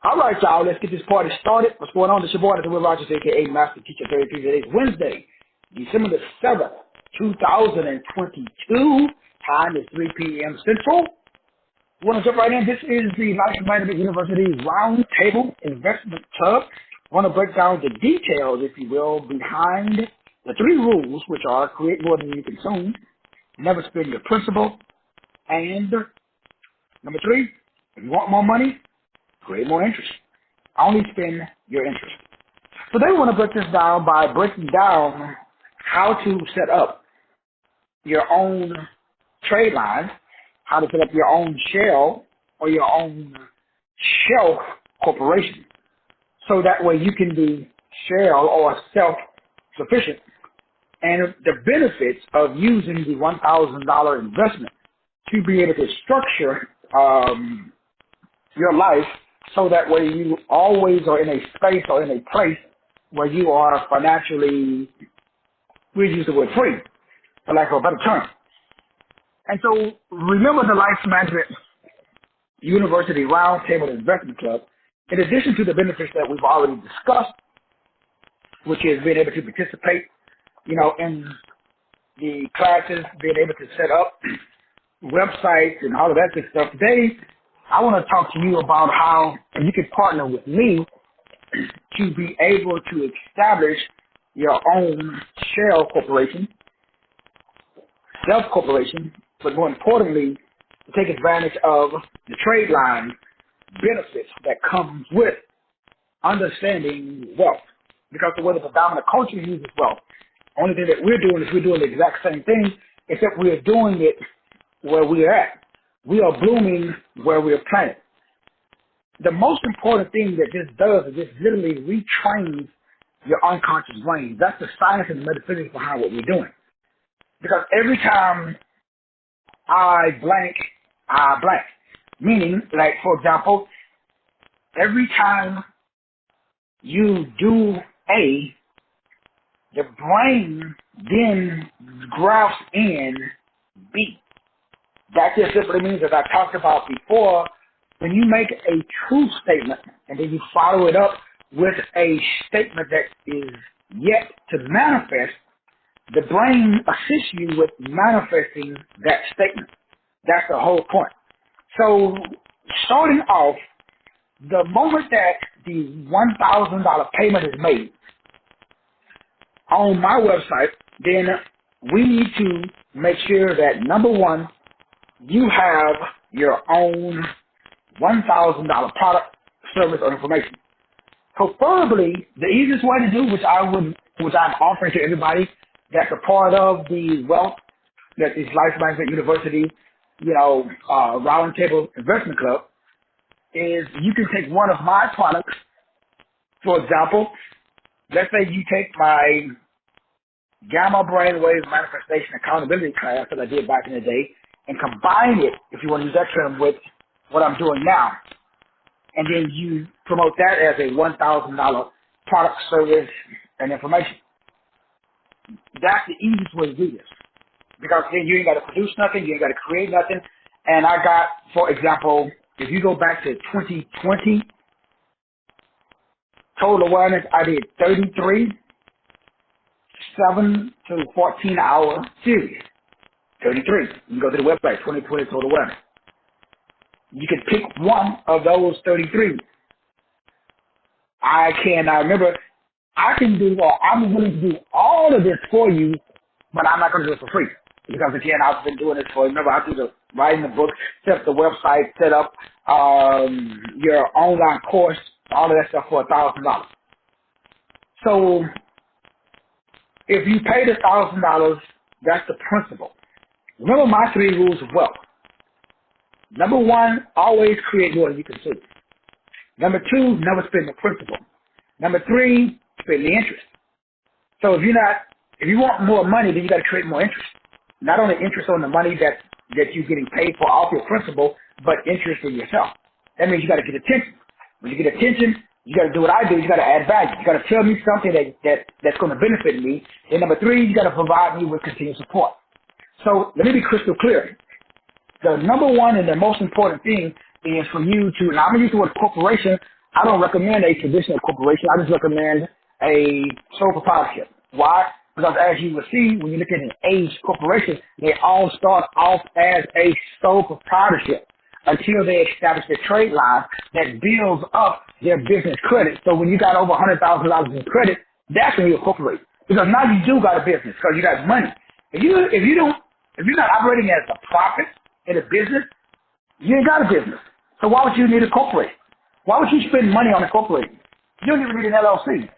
All right, y'all, let's get this party started. What's going on? This is your boy, the Will Rogers, a.k.a. Master Teacher 33. Today is Wednesday, December the 7th, 2022. Time is 3 p.m. Central. Want to jump right in? This is the Life Management University Roundtable Investment Club. Want to break down the details, if you will, behind the three rules, which are create more than you consume, never spend your principal, and number three, if you want more money, create more interest. Only spend your interest. So they want to break this down by breaking down how to set up your own trade line, how to set up your own shell or your own shelf corporation. So that way you can be shell or self-sufficient. And the benefits of using the $1,000 investment to be able to structure your life so that way you always are in a space or in a place where you are financially, we use the word free, for lack of a better term. And so remember the Life Management University Roundtable Investment Club, in addition to the benefits that we've already discussed, which is being able to participate, in the classes, being able to set up websites and all of that good stuff. Today, I want to talk to you about how you can partner with me to be able to establish your own shell corporation, self-corporation, but more importantly, to take advantage of the trade line benefits that comes with understanding wealth. Because the way the predominant culture uses wealth, only thing that we're doing is we're doing the exact same thing, except we're doing it where we're at. We are blooming where we're planted. The most important thing that this does is this literally retrains your unconscious brain. That's the science and metaphysics behind what we're doing. Because every time I blank. Meaning, like, for example, every time you do A, the brain then grabs in B. That just simply means, as I talked about before, when you make a true statement and then you follow it up with a statement that is yet to manifest, the brain assists you with manifesting that statement. That's the whole point. So starting off, the moment that the $1,000 payment is made on my website, then we need to make sure that, number one, you have your own $1,000 product, service, or information. Preferably, the easiest way to do, which I'm offering to everybody that's a part of the wealth that is Life Management University, Roundtable Investment Club, is you can take one of my products. For example, let's say you take my Gamma Brainwave Manifestation Accountability class that I did back in the day and combine it, if you want to use that term, with what I'm doing now. And then you promote that as a $1,000 product, service, and information. That's the easiest way to do this. Because then you ain't got to produce nothing, you ain't got to create nothing. And I got, for example, if you go back to 2020, total awareness, I did 33 7 to 14 hour series. 33. You can go to the website, 2020 total awareness. You can pick one of those 33. I'm willing to do all of this for you, but I'm not going to do it for free. Because again, I've been doing this for, remember, I do the writing the book, set up the website, set up your online course, all of that stuff for $1,000. So if you pay the $1,000, that's the principle. Remember my three rules of wealth. Number one, always create more than you consume. Number two, never spend the principal. Number three, spend the interest. So if you want more money, then you got to create more interest. Not only interest on the money that you're getting paid for off your principal, but interest in yourself. That means you got to get attention. When you get attention, you got to do what I do. You got to add value. You got to tell me something that's going to benefit me. And number three, you got to provide me with continued support. So let me be crystal clear. The number one and the most important thing is for you to, and I'm going to use the word corporation I don't recommend a traditional corporation. I just recommend a sole proprietorship. Why? Because as you will see, when you look at an age corporation, they all start off as a sole proprietorship until they establish a trade line that builds up their business credit. So when you got over $100,000 in credit, that's when you incorporate. Because now you do got a business because you got money. If you're not operating as a profit in a business, you ain't got a business. So why would you need a corporation? Why would you spend money on a corporation? You don't even need an LLC.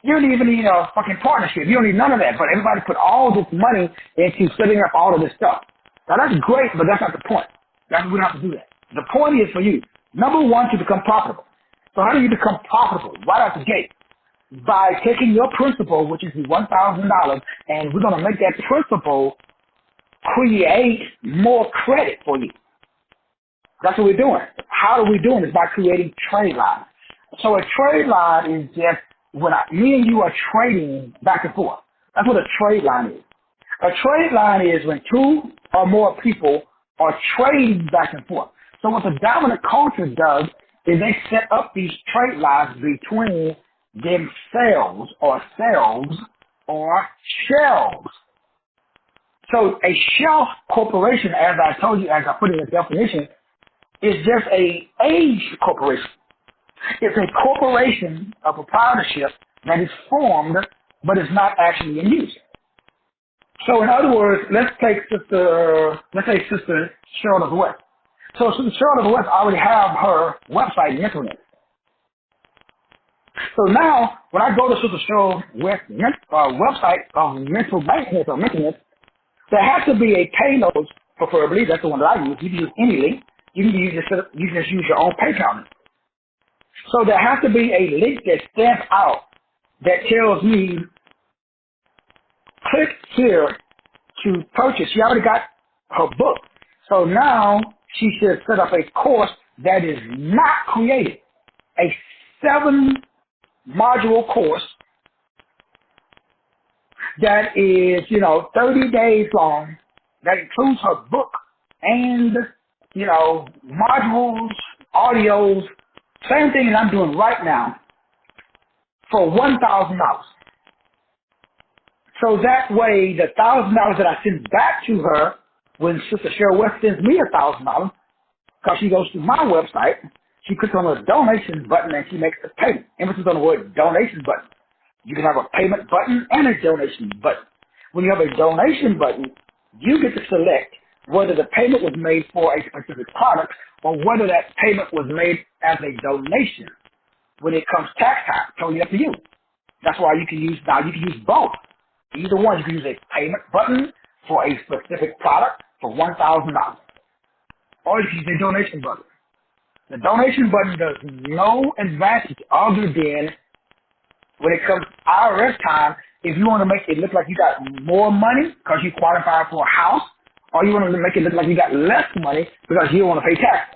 You don't even need a fucking partnership. You don't need none of that. But everybody put all this money into setting up all of this stuff. Now that's great, but that's not the point. We don't have to do that. The point is for you, number one, to become profitable. So how do you become profitable? Right out the gate. By taking your principal, which is the $1,000, and we're going to make that principal create more credit for you. That's what we're doing. How are we doing this? By creating trade lines. So a trade line is just when me and you are trading back and forth. That's what a trade line is. A trade line is when two or more people are trading back and forth. So what the dominant culture does is they set up these trade lines between themselves or selves or shelves. So a shelf corporation, as I told you, as I put in the definition, is just a age corporation. It's a corporation, a proprietorship that is formed but is not actually in use. So in other words, let's say Sister Cheryl of the West. So Sister Cheryl of the West already have her website, Mentalness. So now, when I go to Sister Cheryl West website of mental maintenance or maintenance, there has to be a payload, preferably. That's the one that I use. You can use any link. You can just use your own PayPal link. So there has to be a link that stands out that tells me, click here to purchase. She already got her book. So now she should set up a course that is not created. A 7-module course that is, 30 days long, that includes her book and, modules, audios, same thing that I'm doing right now for $1,000. So that way, the $1,000 that I send back to her when Sister Cheryl West sends me $1,000, because she goes to my website, she clicks on the donation button and she makes a payment. Emphasis on the word donation button. You can have a payment button and a donation button. When you have a donation button, you get to select whether the payment was made for a specific product or whether that payment was made as a donation. When it comes tax time, totally up to you. That's why you can use both. Either one, you can use a payment button for a specific product for $1,000, or you can use a donation button. The donation button does no advantage other than when it comes to IRS time, if you want to make it look like you got more money because you qualify for a house, or you want to make it look like you got less money because you don't want to pay tax,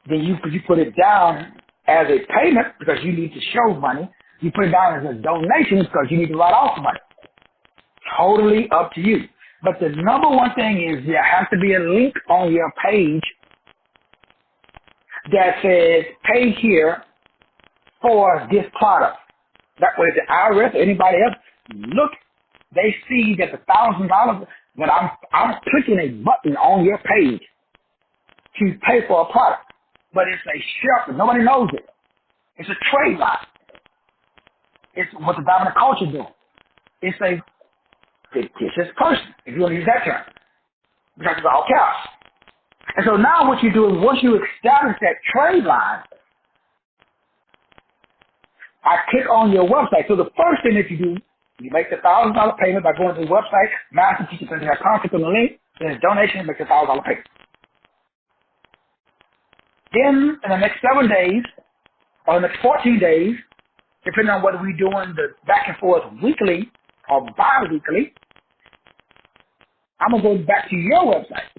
then you put it down as a payment because you need to show money. You put it down as a donation because you need to write off money. Totally up to you. But the number one thing is there has to be a link on your page that says pay here for this product. That way the IRS or anybody else look, they see that the $1,000 that I'm clicking a button on your page to pay for a product. But it's a shelf, nobody knows it. It's a trade line. It's what the dominant culture doing. It's a fictitious person, if you want to use that term, because it's all cash. And so now what you do is once you establish that trade line, I click on your website. So the first thing that you do, you make the $1,000 payment by going to the website, masterteacher.com, click on the link, then a donation, make the $1,000 payment. Then in the next 7 days, or the next 14 days, depending on whether we're doing the back and forth weekly or bi-weekly, I'm going to go back to your website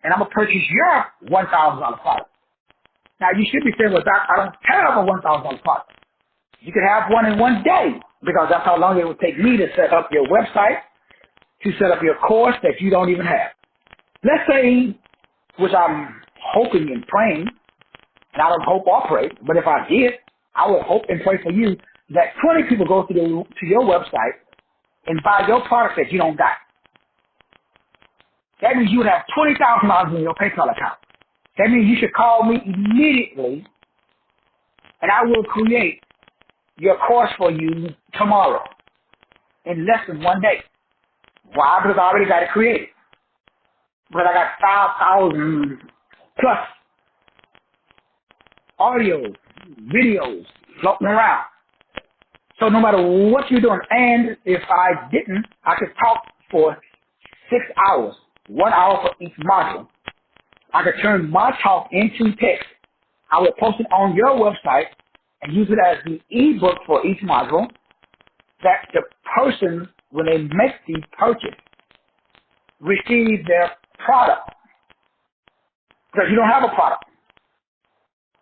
and I'm going to purchase your $1,000 product. Now, you should be saying, well, Doc, I don't have a $1,000 product. You could have one in one day because that's how long it would take me to set up your website, to set up your course that you don't even have. Let's say, which I'm hoping and praying, And I don't hope or pray, but if I did, I would hope and pray for you that 20 people go to your website and buy your product that you don't got. That means you would have $20,000 in your PayPal account. That means you should call me immediately, and I will create your course for you tomorrow in less than 1 day. Why? Because I already got it created. Because I got 5,000 plus audios, videos floating around. So no matter what you're doing, and if I didn't, I could talk for 6 hours, 1 hour for each module. I could turn my talk into text. I would post it on your website and use it as the ebook for each module that the person, when they make the purchase, receive their product. Because you don't have a product.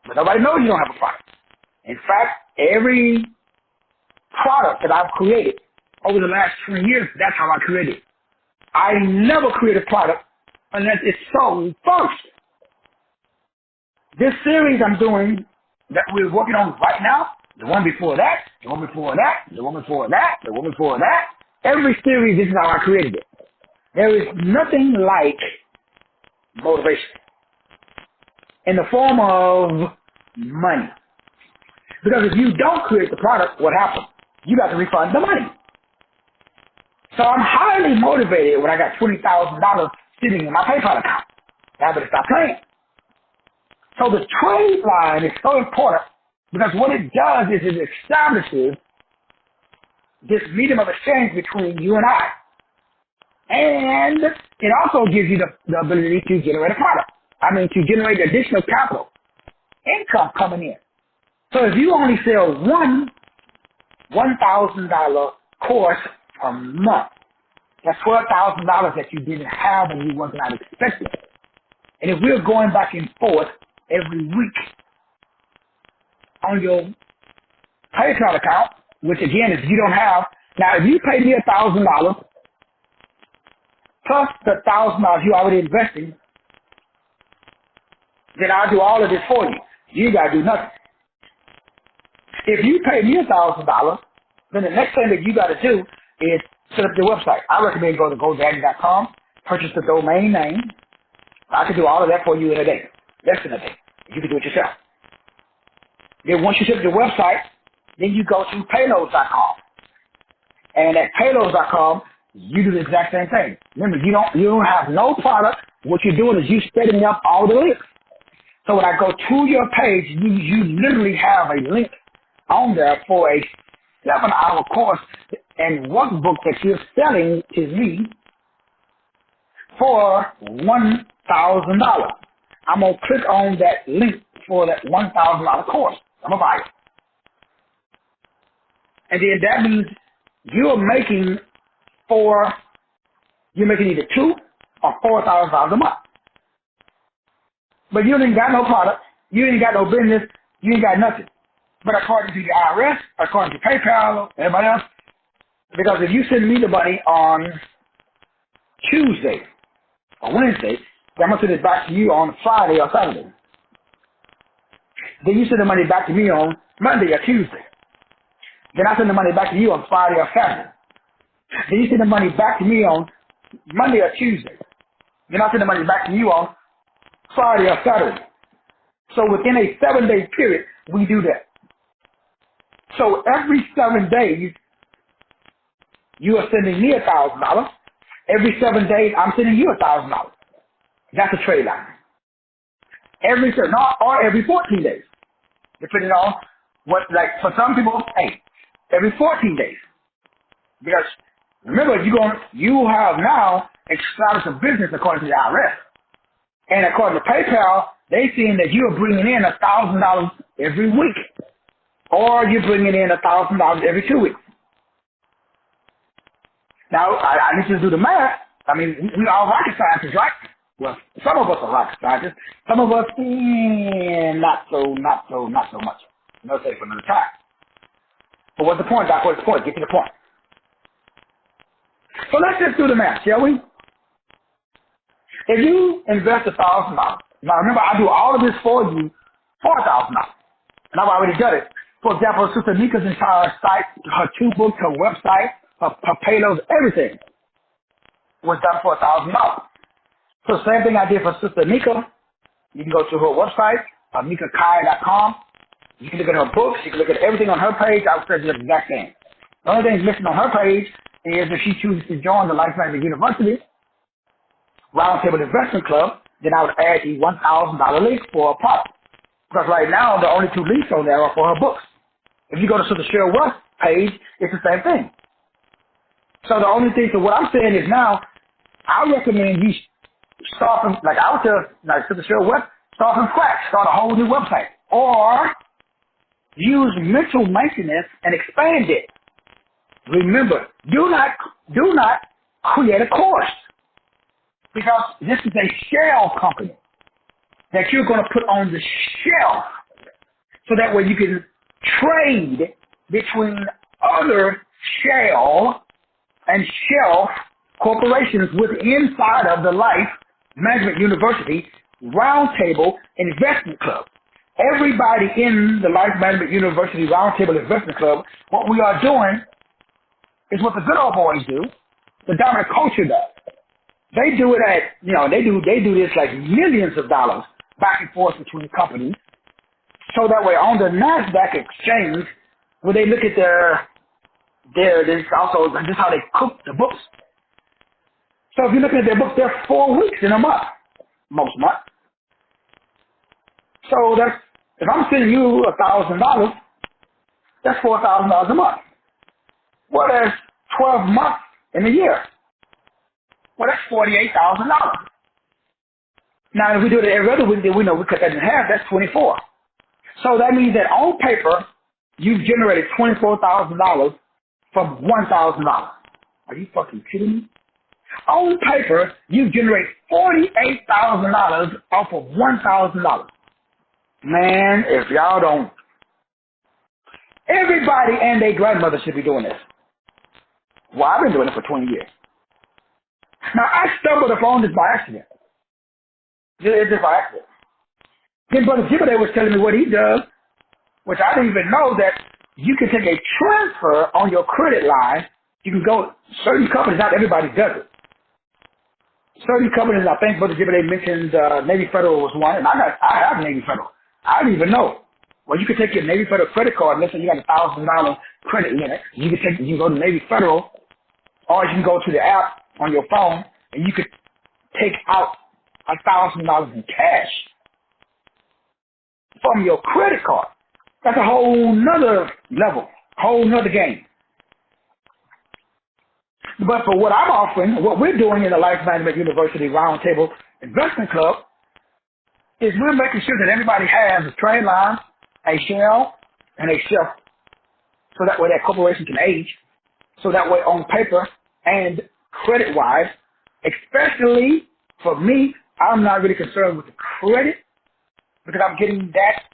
But nobody knows you don't have a product. In fact, every product that I've created over the last 20 years, that's how I created it. I never create a product unless it's sold first. This series I'm doing that we're working on right now, the one before that, the one before that, the one before that, the one before that, every series, this is how I created it. There is nothing like motivation in the form of money. Because if you don't create the product, what happens? You got to refund the money. So I'm highly motivated when I got $20,000 sitting in my PayPal account. I better stop playing. So the trade line is so important because what it does is it establishes this medium of exchange between you and I. And it also gives you the ability to generate a product. To generate additional capital, income coming in. So if you only sell one $1,000 course a month, that's $12,000 that you didn't have and you was not expecting. And if we're going back and forth every week on your PayPal account, which again, if you don't have, now if you pay me $1,000 plus the $1,000 you already investing, then I'll do all of this for you. You got to do nothing. If you pay me $1,000, then the next thing that you got to do is set up your website. I recommend go to GoDaddy.com, purchase the domain name. I can do all of that for you in a day, less than a day. You can do it yourself. Then once you set up your website, then you go to payloads.com. And at payloads.com, you do the exact same thing. Remember, you don't have no product. What you're doing is you setting up all the links. So when I go to your page, you literally have a link on there for a 7-hour course and workbook that you're selling to me for $1,000. I'm going to click on that link for that $1,000 course. I'm going to buy it. And then that means you're making either $2,000 or $4,000 a month. But you ain't got no product, you ain't got no business, you ain't got nothing. But according to the IRS, according to PayPal, everybody else, because if you send me the money on Tuesday or Wednesday, then I'm going to send it back to you on Friday or Saturday. Then you send the money back to me on Monday or Tuesday. Then I send the money back to you on Friday or Saturday. Then you send the money back to me on Monday or Tuesday. Then I send the money back to you on Friday or Saturday. So within a 7-day period, we do that. So every 7 days, you are sending me $1,000. Every 7 days, I'm sending you $1,000. That's a trade line. Every 14 days, depending on what. Like for some people, every 14 days. Because remember, you have now established a business according to the IRS. And according to PayPal, they seeing that you're bringing in $1,000 every week, or you're bringing in $1,000 every 2 weeks. Now, I need you to do the math. We are rocket scientists, right? Well, some of us are rocket scientists. Some of us, not so much. No say for another time. But what's the point, Doc? What's the point? Get to the point. So let's just do the math, shall we? If you invest $1,000, now remember I do all of this for you $4,000. And I've already done it. For example, Sister Nika's entire site, her 2 books, her website, her payloads, everything was done for $1,000. So same thing I did for Sister Nika. You can go to her website, mikakai.com. You can look at her books. You can look at everything on her page. I would say the exact same. The only thing missing on her page is if she chooses to join the Life Management University Roundtable Investment Club, then I would add the $1,000 link for a product. Because right now, the only 2 links on there are for her books. If you go to Sister Cheryl West page, it's the same thing. So the only thing, so what I'm saying is now, I recommend you start from, like I would tell, like Sister Cheryl West, start from scratch, start a whole new website. Or use mental maintenance and expand it. Remember, do not create a course. Because this is a shell company that you're going to put on the shelf so that way you can trade between other shell and shelf corporations with inside of the Life Management University Roundtable Investment Club. Everybody in the Life Management University Roundtable Investment Club, what we are doing is what the good old boys do, the dominant culture does. They do it at, they do this like millions of dollars back and forth between companies. So that way on the NASDAQ exchange, when they look at this also, this is how they cook the books. So if you look at their books, they're 4 weeks in a month, most months. So that's, if I'm sending you $1,000, that's $4,000 a month. Well, there's 12 months in a year. Well, that's $48,000. Now, if we do it every other week, then we know we cut that in half. That's 24. So that means that on paper, you've generated $24,000 from $1,000. Are you fucking kidding me? On paper, you've generated $48,000 off of $1,000. Man, if y'all don't, everybody and their grandmother should be doing this. Well, I've been doing it for 20 years. Now, I stumbled upon this by accident. It's just by accident. Then Brother Jibber was telling me what he does, which I didn't even know that you can take a transfer on your credit line. You can go, certain companies, not everybody does it. Certain companies, I think Brother Jibber mentioned Navy Federal was one, and I have Navy Federal. I didn't even know. Well, you can take your Navy Federal credit card, let's say you got $1,000 credit limit. You can go to Navy Federal, or you can go to the app on your phone, and you could take out $1,000 in cash from your credit card. That's a whole nother level, whole nother game. But for what I'm offering, what we're doing in the Life Management University Roundtable Investment Club is we're making sure that everybody has a trade line, a shell, and a shelf, so that way that corporation can age. So that way on paper and credit-wise, especially for me, I'm not really concerned with the credit because I'm getting that,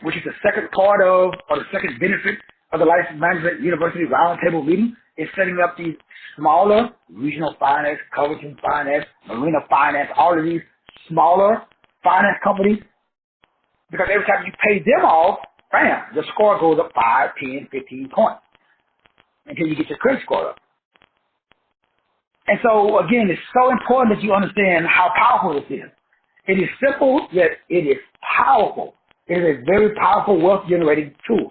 which is the second part of, or the second benefit of the Life Management University Roundtable meeting, is setting up these smaller regional finance, Covington Finance, Marina Finance, all of these smaller finance companies, because every time you pay them off, bam, the score goes up 5, 10, 15 points until you get your credit score up. And so, again, it's so important that you understand how powerful this is. It is simple, yet it is powerful. It is a very powerful wealth-generating tool.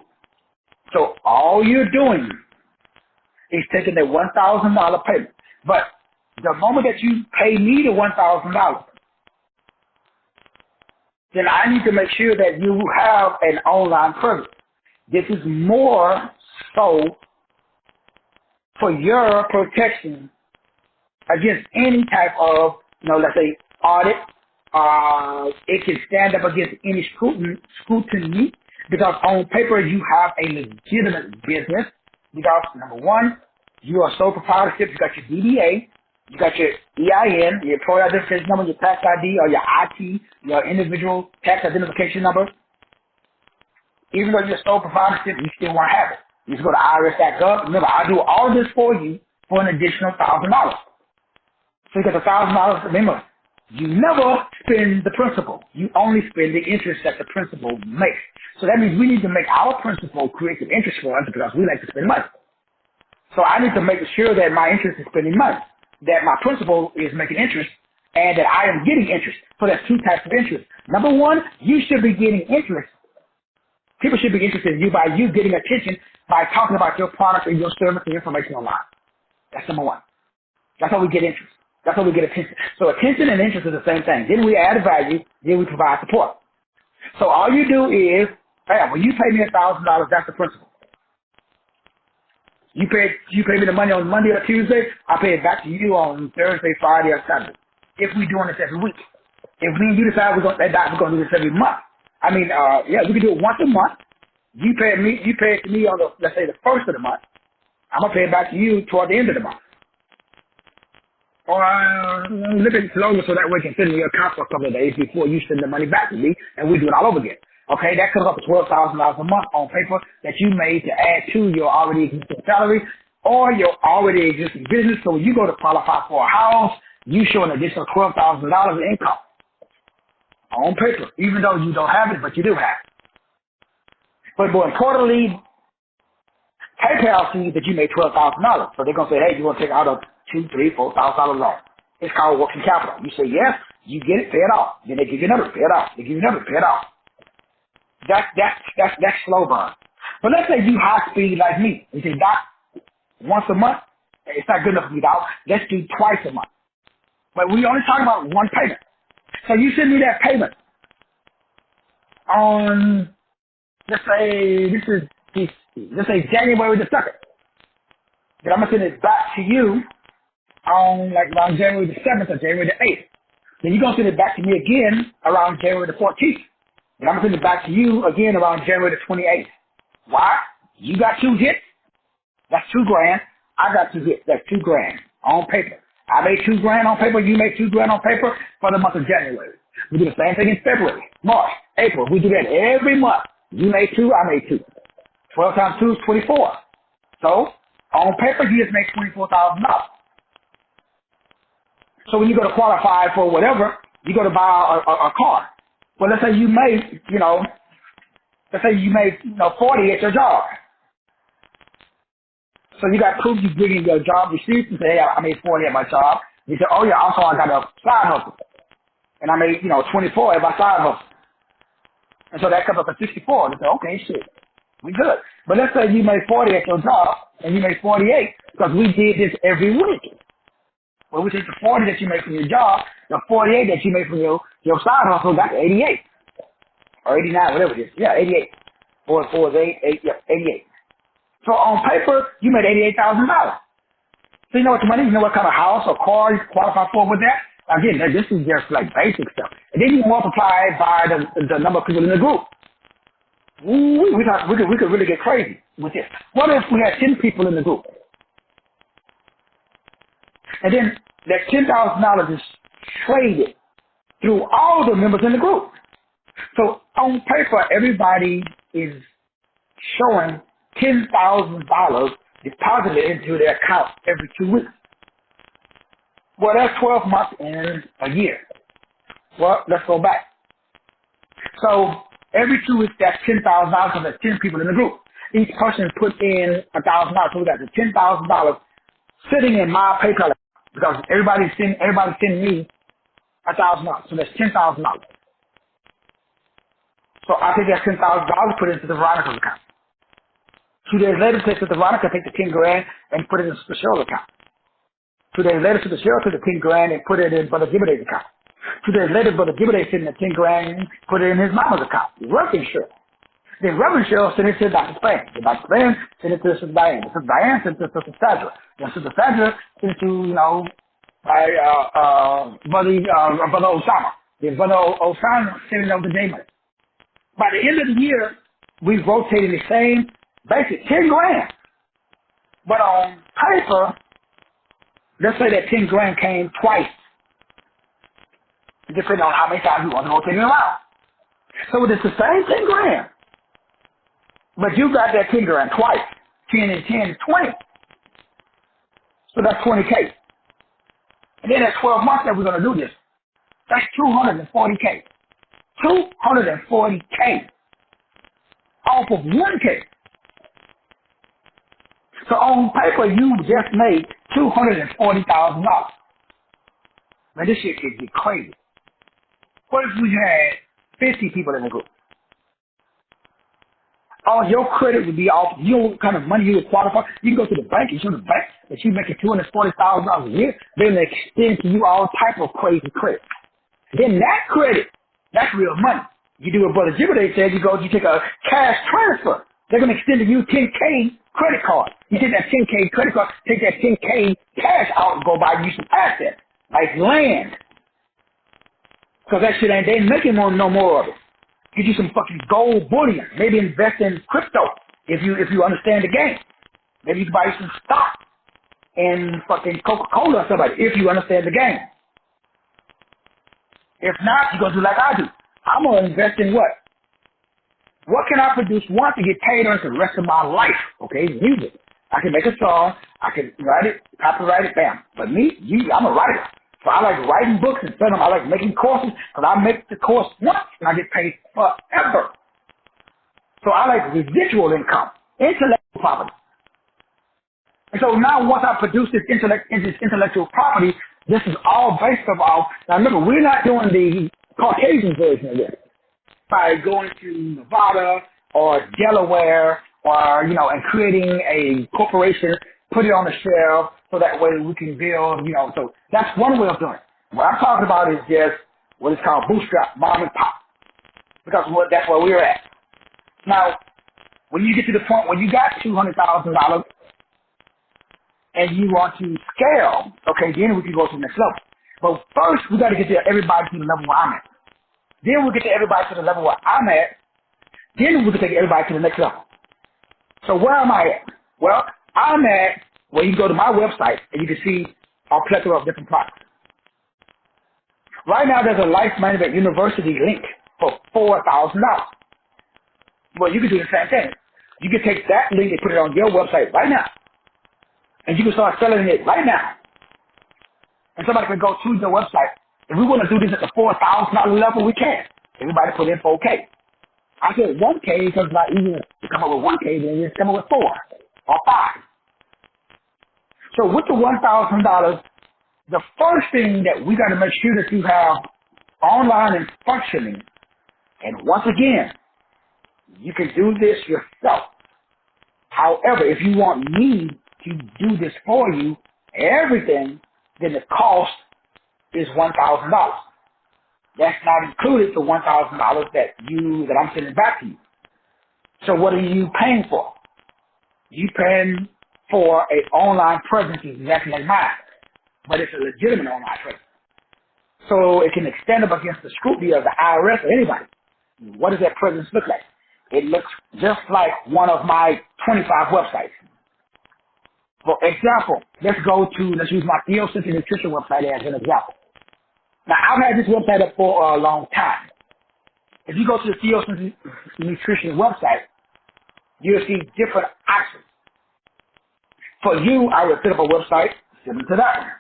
So all you're doing is taking that $1,000 payment. But the moment that you pay me the $1,000, then I need to make sure that you have an online presence. This is more so for your protection against any type of, let's say, audit. It can stand up against any scrutiny because on paper you have a legitimate business because, number one, you are sole proprietorship. You got your DBA, you got your EIN, your employer identification number, your tax ID, or your IT, your individual tax identification number. Even though you're sole proprietorship, you still want to have it. You just go to irs.gov. Remember, I do all this for you for an additional $1,000. So you got the $1,000. Remember, You never spend the principal. You only spend the interest that the principal makes. So that means we need to make our principal create some interest for us because we like to spend money. So I need to make sure that my interest is spending money, that my principal is making interest, and that I am getting interest. So there's two types of interest. Number one, you should be getting interest. People should be interested in you by you getting attention by talking about your product or your service or information online. That's number one. That's how we get interest. That's how we get attention. So attention and interest is the same thing. Then we add value, then we provide support. So all you do is, hey, when you pay me $1,000, that's the principal. You pay me the money on Monday or Tuesday, I pay it back to you on Thursday, Friday, or Saturday. If we're doing this every week. If me and you decide we're going to do this every month. I mean, we can do it once a month. You pay it to me on the, let's say, the first of the month. I'm going to pay it back to you toward the end of the month. Or a little bit longer so that way you can send me your account for a couple of days before you send the money back to me and we do it all over again. Okay, that comes up to $12,000 a month on paper that you made to add to your already existing salary or your already existing business. So when you go to qualify for a house, you show an additional $12,000 in income on paper, even though you don't have it, but you do have it. But more importantly, PayPal sees that you made $12,000. So they're going to say, hey, you want to take out a $2,000, $3,000, $4,000 loan. It's called working capital. You say yes, you get it, pay it off. Then they give you another, pay it off. They give you another, pay it off. That's slow burn. But let's say you high speed like me. You say, Doc, once a month, it's not good enough for me, Doc. Let's do twice a month. But we only talking about one payment. So you send me that payment on, let's say January the 2nd. Then I'm going to send it back to you on like around January the 7th or January the 8th. Then you're going to send it back to me again around January the 14th. Then I'm going to send it back to you again around January the 28th. Why? You got 2 hits. That's $2,000. I got 2 hits. That's $2,000 on paper. I made $2,000 on paper. You made $2,000 on paper for the month of January. We do the same thing in February, March, April. We do that every month. You made 2, I made 2. 12 times 2 is 24. So on paper, you just make $24,000. So when you go to qualify for whatever, you go to buy a car. Well, let's say you made, 40 at your job. So you got proof you bring in your job receipts and say, hey, I made 40 at my job. You say, oh yeah, also I got a side hustle. And I made, 24 at my side hustle. And so that comes up to 64. And they say, okay, shit, we good. But let's say you made 40 at your job and you made 48 because we did this every week. Well, we take the 40 that you make from your job, the 48 that you make from your side hustle, that's 88. Or 89, whatever it is. Yeah, 88. 4 and 4 is 8, yeah, 88. So on paper, you made $88,000. So you know what the money, you know what kind of house or car you qualify for with that? Again, this is just like basic stuff. And then you multiply it by the number of people in the group. Ooh, we could really get crazy with this. What if we had 10 people in the group? And then that $10,000 is traded through all the members in the group. So on paper, everybody is showing $10,000 deposited into their account every 2 weeks. Well, that's 12 months in a year. Well, let's go back. So every 2 weeks, that's $10,000 because there's 10 people in the group. Each person put in $1,000. So we got the $10,000 sitting in my PayPal account because everybody's sending me $1,000. So that's $10,000. So I take that $10,000, put it into the Veronica's account. 2 days later, take the Veronica, take the $10,000 and put it into the Cheryl's account. 2 days later, to the Cheryl, took the $10,000 and put it in Brother Gibberday's account. 2 days later, Brother Gibberday sent the $10,000, put it in his mama's account. Reverend Cheryl. Then Reverend Cheryl sent it to Dr. Span. Then Dr. Span sent it to Sister Diane. Sister Diane sent it to Sister Sandra. Then Sister Sandra sent it to, Brother Osama. Then Brother Osama sent it over to Damon. By the end of the year, we rotated the same basic $10,000. But on paper, let's say that $10,000 came twice, depending on how many times you want to rotate it around. So it's the same $10,000, but you got that $10,000 twice. 10 and 10 is 20. So that's $20K. And then at 12 months that we're going to do this. That's 240K. 240K off of 1K. So on paper, you just made $240,000. Man, this shit could get crazy. What if we had 50 people in the group? All your credit would be off. You know what kind of money you would qualify. You can go to the bank and show the bank that you're making $240,000 a year. Then they extend to you all type of crazy credit. Then that credit, that's real money. You do what Brother Jibber said. You take a cash transfer. They're going to extend to you 10K credit card. You take that 10K credit card, take that 10K cash out and go buy you some assets, like land. Because that shit they ain't making no more of it. Get you some fucking gold bullion. Maybe invest in crypto if you understand the game. Maybe you can buy you some stock in fucking Coca-Cola or somebody if you understand the game. If not, you're going to do like I do. I'm going to invest in what? What can I produce once to get paid on for the rest of my life? Okay, music. I can make a song. I can write it, copyright it, bam. But me, I'm a writer. So I like writing books and stuff. I like making courses because I make the course once and I get paid forever. So I like residual income, intellectual property. And so now once I produce this intellectual property, this is all based off. Now remember, we're not doing the Caucasian version of this by going to Nevada or Delaware or, and creating a corporation, put it on the shelf so that way we can build, so that's one way of doing it. What I'm talking about is just what is called bootstrap, mom and pop, because that's where we're at. Now, when you get to the point where you got $200,000 and you want to scale, okay, then we can go to the next level. But first, we got to get everybody to the level where I'm at. Then we'll get to everybody to the level where I'm at. Then we can take everybody to the next level. So where am I at? Well, I'm at where you go to my website and you can see a plethora of different products. Right now, there's a Life Management University link for $4,000. Well, you can do the same thing. You can take that link and put it on your website right now. And you can start selling it right now. And somebody can go to your website. If we want to do this at the $4,000 level, we can. Everybody put in 4K. I said 1K because it's not easier to come up with 1K than just come up with 4 or 5. So with the $1,000, the first thing that we got to make sure that you have online and functioning. And once again, you can do this yourself. However, if you want me to do this for you, everything, then the cost is $1,000. That's not included the $1,000 that I'm sending back to you. So what are you paying for? You paying for an online presence exactly like mine, but it's a legitimate online presence. So it can extend up against the scrutiny of the IRS or anybody. What does that presence look like? It looks just like one of my 25 websites. For example, let's use my Theocentric Nutrition website as an example. Now, I've had this website up for a long time. If you go to the Theocentric Nutrition website, you'll see different options. For you, I would set up a website similar to that one.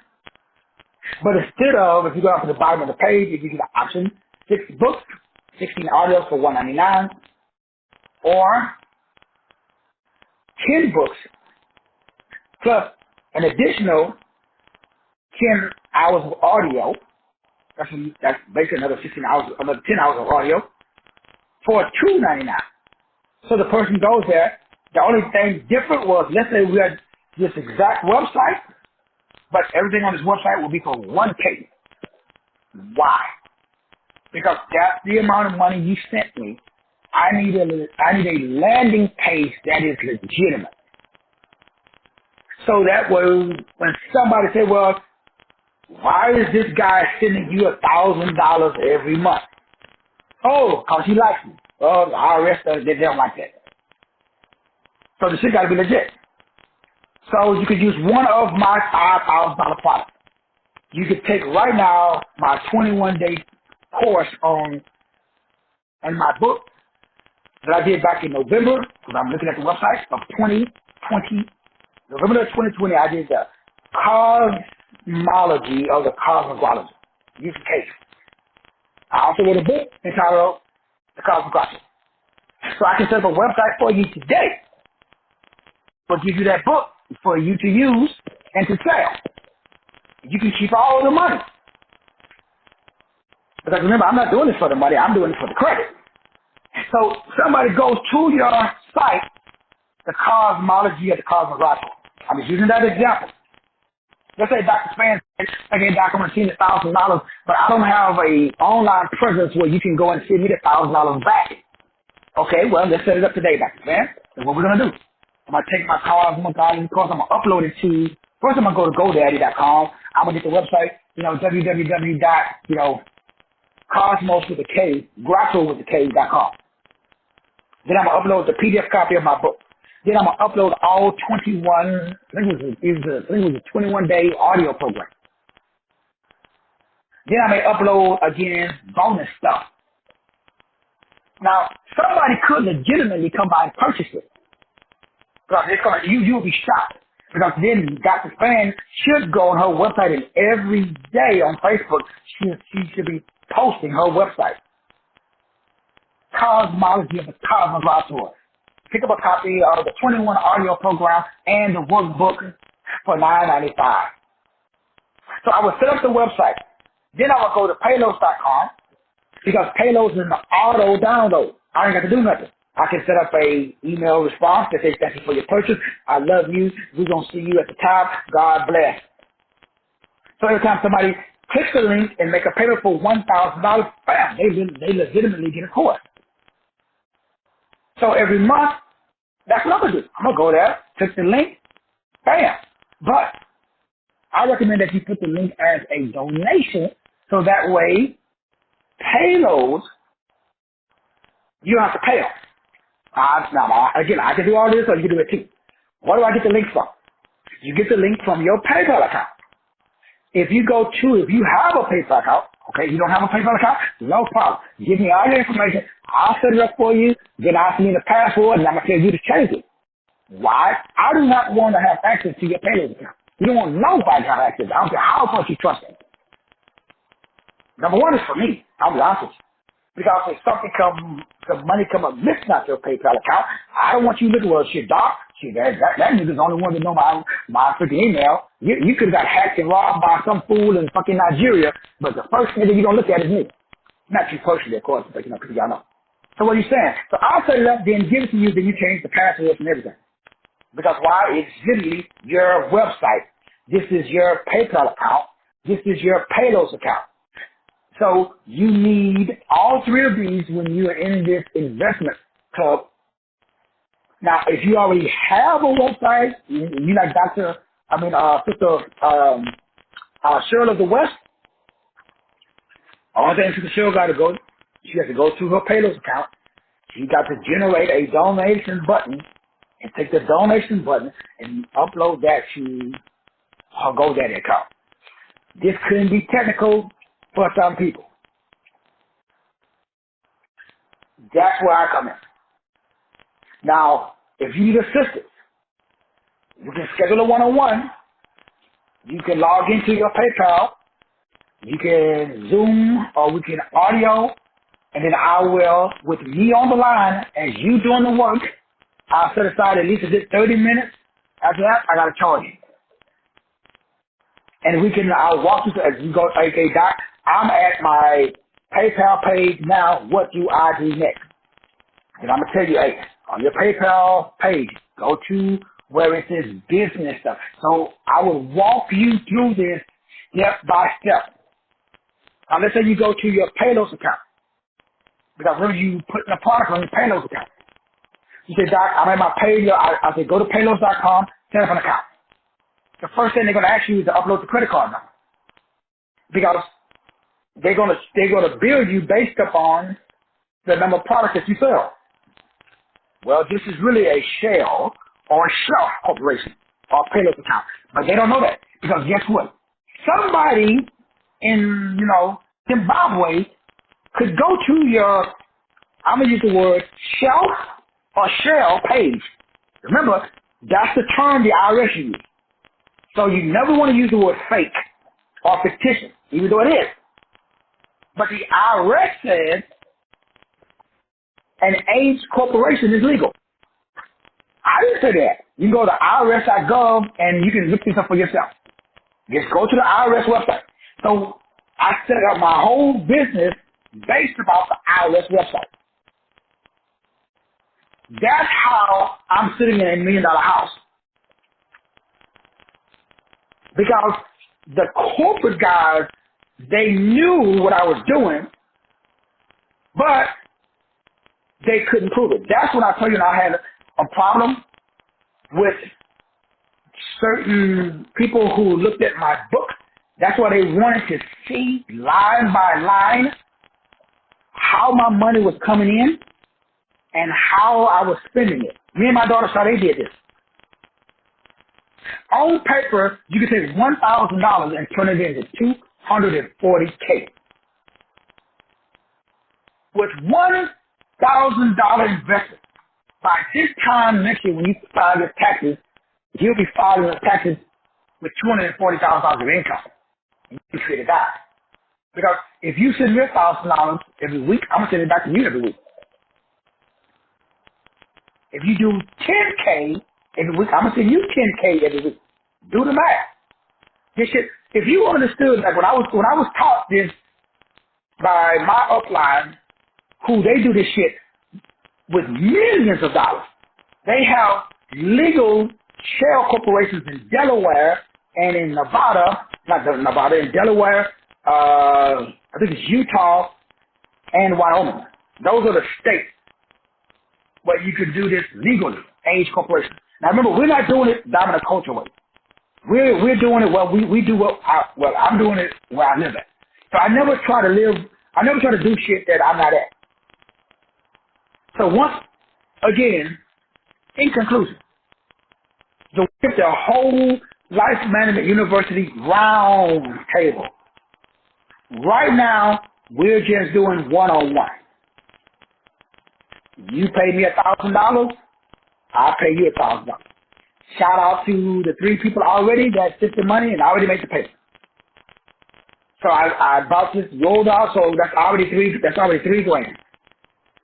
But instead of, if you go up to the bottom of the page, it gives you the option 6 books, 16 audios for $199, or 10 books plus an additional 10 hours of audio. That's basically another 10 hours of audio for $299. So the person goes there. The only thing different was, let's say we had this exact website, but everything on this website will be for $1K. Why? Because that's the amount of money you sent me. I need a landing page that is legitimate. So that way, when somebody say, well, why is this guy sending you $1,000 every month? Oh, because he likes me. Oh, the IRS, they don't like that. So the shit got to be legit. So you could use one of my $5,000 products. You could take right now my 21-day course on my book that I did back in November, because I'm looking at the website, of 2020. November of 2020, I did the cosmology of the cosmology. Unification. I also wrote a book entitled The Cosmic Gospel. So I can set up a website for you today, but give you that book for you to use and to sell. You can keep all the money. Because remember, I'm not doing this for the money, I'm doing it for the credit. So somebody goes to your site, the cosmology of the cosmic gospel. I'm just using that example. Let's say Dr. Span, again, Dr. Martinez, $1,000, but I don't have a online presence where you can go and send me the $1,000 back. Okay, well, let's set it up today, Dr. Span. That's what we're going to do. I'm going to take my cosmic course, I'm going to upload it to, first I'm going to go to GoDaddy.com. I'm going to get the website, www. Cosmos with a K, Grotto with a K.com. Then I'm going to upload the PDF copy of my book. Then I'm going to upload all 21, I think it was a 21-day audio program. Then I may upload, again, bonus stuff. Now, somebody could legitimately come by and purchase it. Because you'll be shocked. Because then Dr. Span should go on her website, and every day on Facebook, she should be posting her website. Cosmology of the Cosmic Gospel. Pick up a copy of the 21 audio program and the workbook for $9.95. So I will set up the website. Then I will go to payloads.com because Payloads is an auto download. I ain't got to do nothing. I can set up a email response that says thank you for your purchase. I love you. We're going to see you at the top. God bless. So every time somebody clicks the link and make a payment for $1,000, bam, they legitimately get a course. So every month, that's what I'm going to do. I'm going to go there, click the link, bam. But I recommend that you put the link as a donation so that way Payloads, you don't have to pay them. Now, again, I can do all this or you can do it too. Where do I get the link from? You get the link from your PayPal account. If you have a PayPal account, okay, you don't have a PayPal account, no problem. Give me all your information. I'll set it up for you. Then I'll send you the password, and I'm going to tell you to change it. Why? I do not want to have access to your Payload account. You don't want nobody to have access. I don't care how much you trust me. Number one is for me. I'll be honest with you. Because if some money come up missing out your PayPal account, I don't want you looking, well, shit, doc, that nigga's the only one that know my freaking email. You could have got hacked and robbed by some fool in fucking Nigeria, but the first nigga you're going to look at is me. Not you personally, of course, but because y'all know. So what are you saying? So I'll set it up, then give it to you, then you change the passwords and everything. Because why? It's literally your website. This is your PayPal account. This is your Payloads account. So you need all three of these when you are in this investment club. Now, if you already have a website, you like Sister Cheryl of the West, all the Sister Cheryl got to go. She has to go to her Payloads account. She got to generate a donation button and take the donation button and upload that to her GoDaddy account. This couldn't be technical for some people. That's where I come in. Now, if you need assistance, you can schedule a one-on-one. You can log into your PayPal. You can Zoom or we can audio. And then I will, with me on the line, as you doing the work, I'll set aside at least a good 30 minutes. After that, I got to charge you. And I'll walk you through, as you go, okay, Doc, I'm at my PayPal page now. What do I do next? And I'm going to tell you, hey, on your PayPal page, go to where it says business stuff. So I will walk you through this step by step. Now, let's say you go to your Payloads account. Because remember, you put the product on your Payloads account. You say, Doc, I'm at my page. I say, go to payloads.com, set up an account. The first thing they're going to ask you is to upload the credit card number. Because they're going to bill you based upon the number of products that you sell. Well, this is really a shell or a shelf corporation or Payloads account. But they don't know that. Because guess what? Somebody in, Zimbabwe could go to your, I'm going to use the word shelf or shell page. Remember, that's the term the IRS uses. So you never want to use the word fake or fictitious, even though it is. But the IRS says an age corporation is legal. I didn't say that. You can go to irs.gov and you can look this up for yourself. Just go to the IRS website. So I set up my whole business based about the IRS website. That's how I'm sitting in a $1 million house. Because the corporate guys, they knew what I was doing, but they couldn't prove it. That's when I told you I had a problem with certain people who looked at my book. That's why they wanted to see line by line how my money was coming in and how I was spending it. Me and my daughter saw they did this. On paper, you can take $1,000 and turn it into $240K. With $1,000 investment, by this time next year when you file your taxes, you'll be filing your taxes with $240,000 of income. You create a die. Because if you send me $1,000 every week, I'm going to send it back to you every week. If you do $10K every week, I'm going to send you $10K every week. Do the math. This shit, if you understood, like when I was taught this by my upline, who they do this shit with millions of dollars. They have legal shell corporations in Delaware and in Nevada, in Delaware, I think it's Utah and Wyoming. Those are the states where you can do this legally, age corporation. Now remember, we're not doing it dominant culture way. We're doing it where we do I'm doing it where I live at. So I never try to do shit that I'm not at. So once again, in conclusion, the whole Life Management University round table. Right now, we're just doing one-on-one. You pay me $1,000, I'll pay you $1,000. Shout out to the 3 people already that sent the money and already made the payment. So I bought this rolled out, so that's already $3 grand,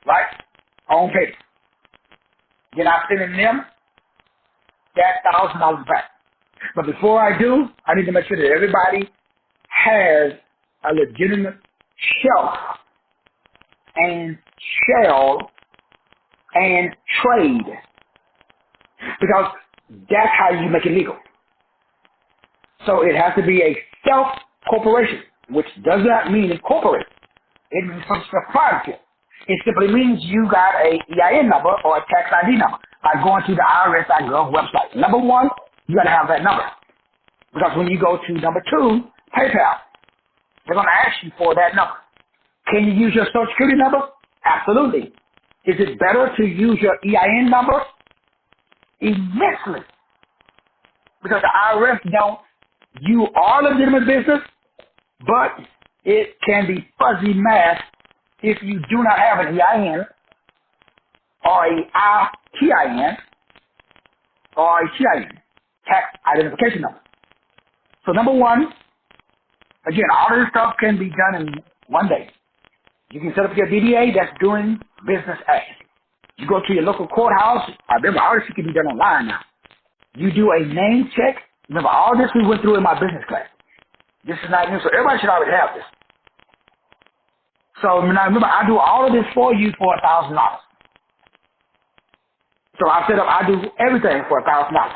right? On paper. Then I'm sending them that $1,000 back. But before I do, I need to make sure that everybody has a legitimate shelf and shell and trade. Because that's how you make it legal. So it has to be a self-corporation, which does not mean incorporate. It means proprietorship. It simply means you got a EIN number or a tax ID number by going to the IRS.gov website. Number 1, you got to have that number. Because when you go to number 2, PayPal, they're going to ask you for that number. Can you use your Social Security number? Absolutely. Is it better to use your EIN number? Immensely. Because the IRS you are legitimate business, but it can be fuzzy math if you do not have an EIN or a ITIN or a TIN, tax identification number. So number 1, again, all of this stuff can be done in one day. You can set up your DBA that's doing business as. You go to your local courthouse. Remember, all this can be done online now. You do a name check. Remember, all this we went through in my business class. This is not new, so everybody should already have this. So now remember, I do all of this for you for $1,000. So I do everything for $1,000.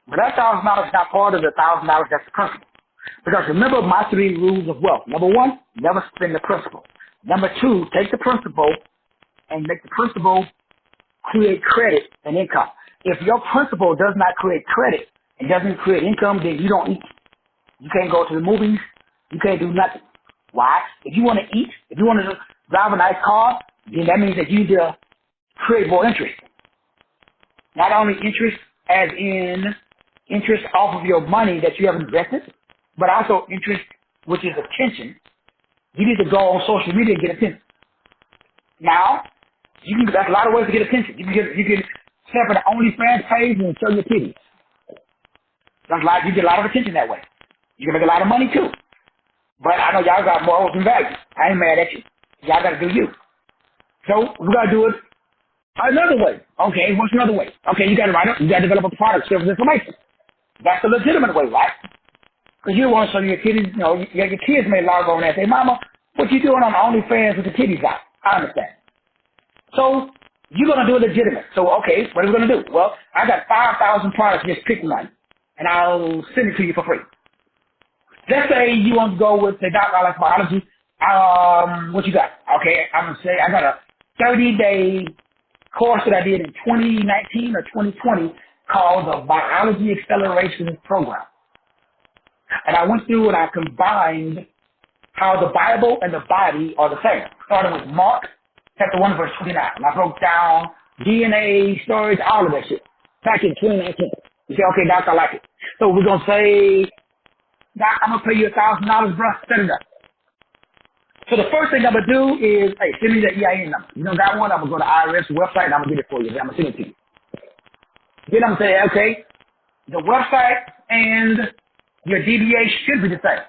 But that $1,000 is not part of the $1,000 that's the principal. Because remember my 3 rules of wealth. Number 1, never spend the principal. Number 2, take the principal and make the principal create credit and income. If your principal does not create credit and doesn't create income, then you don't eat. You can't go to the movies. You can't do nothing. Why? If you want to eat, if you want to drive a nice car, then that means that you need to create more interest. Not only interest as in interest off of your money that you have invested, but also interest, which is attention. You need to go on social media and get attention. Now, that's a lot of ways to get attention. You can set up an OnlyFans page and show your titties. You get a lot of attention that way. You can make a lot of money too. But I know y'all got morals and values. I ain't mad at you. Y'all got to do you. So we got to do it another way. Okay, what's another way? Okay, you got to write up. You got to develop a product, service, information. That's the legitimate way, right? Because you want to show your kids, your kids may log on and say, Mama, what you doing on OnlyFans with the titties out? I understand. So you're going to do it legitimate. So, okay, what are we going to do? Well, I got 5,000 products, just pick one, and I'll send it to you for free. Let's say you want to go with the doctor like biology. What you got? Okay, I'm going to say I got a 30-day course that I did in 2019 or 2020 called the Biology Acceleration Program. And I went through and I combined how the Bible and the body are the same. Starting with Mark chapter 1 verse 29. And I broke down DNA, storage, all of that shit back in 2019. You say, okay, Doc, I like it. So we're going to say, Doc, I'm going to pay you $1,000, bro. Set it up. So the first thing I'm going to do is, hey, send me the EIN number. You don't got one? I'm going to go to the IRS website and I'm going to get it for you. Then I'm going to send it to you. Then I'm going to say, okay, the website and your DBA should be the same.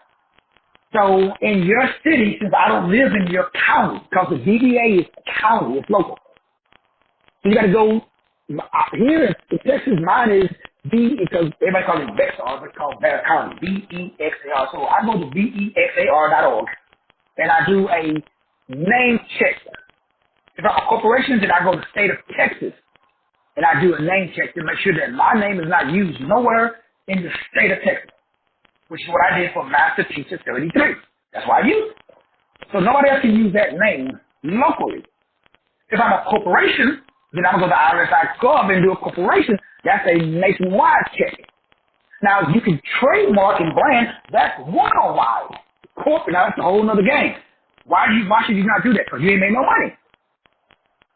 So in your city, since I don't live in your county, because the DBA is county, it's local. So you got to go, here in Texas, mine is because everybody calls it Bexar, but it's called Bear County, BEXAR. So I go to BEXAR.org and I do a name check. If I'm a corporation, then I go to the state of Texas and I do a name check to make sure that my name is not used nowhere in the state of Texas, which is what I did for Master Teacher 33. That's why I used it. So nobody else can use that name locally. If I'm a corporation, then I'm going to go to IRS.gov and do a corporation. That's a nationwide check. Now, you can trademark and brand. That's worldwide. Corporate, now that's a whole other game. Why should you not do that? Because you ain't made no money.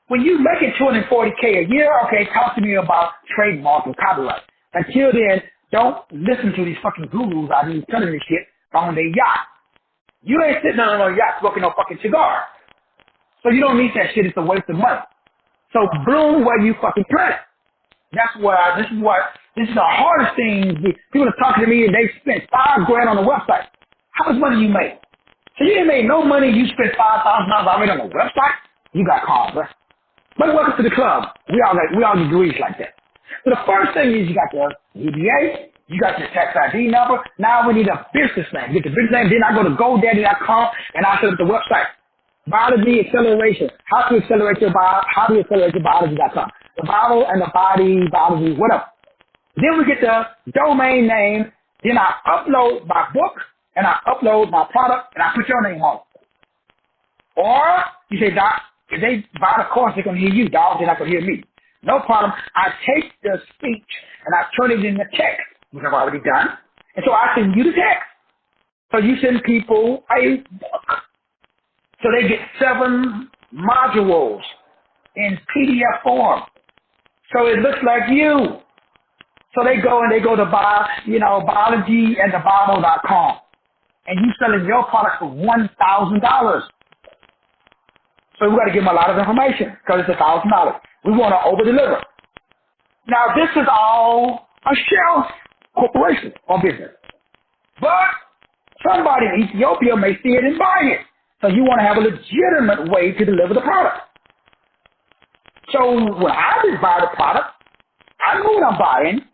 When you making $240K a year, okay, talk to me about trademark and copyright. Until then, don't listen to these fucking gurus out here telling this shit on their yacht. You ain't sitting on a yacht smoking no fucking cigar. So you don't need that shit. It's a waste of money. So bloom where you fucking plant. That's why this is the hardest thing. People are talking to me and they spent $5,000 on the website. How much money you make? So you ain't made no money. You spent $5,000 already on the website. You got called, bro. But welcome to the club. We all get degrees like that. So the first thing is you got your DBA, you got your tax ID number. Now we need a business name. Get the business name. Then I go to GoDaddy.com and I set up the website. Biology Acceleration. How to accelerate your biology.com. The Bible and the body, biology, whatever. Then we get the domain name. Then I upload my book and I upload my product and I put your name on it. Or you say, Doc, if they buy the course, they're going to hear you, dog. They're not going to hear me. No problem. I take the speech and I turn it into text, which I've already done. And so I send you the text. So you send people a book. So they get 7 modules in PDF form. So it looks like you. So they go to biologyandthebible.com. And you selling your product for $1,000. So we got to give them a lot of information because it's $1,000. We want to over-deliver. Now, this is all a shell corporation or business. But somebody in Ethiopia may see it and buy it. So you want to have a legitimate way to deliver the product. So when I just buy the product, I know what I'm buying.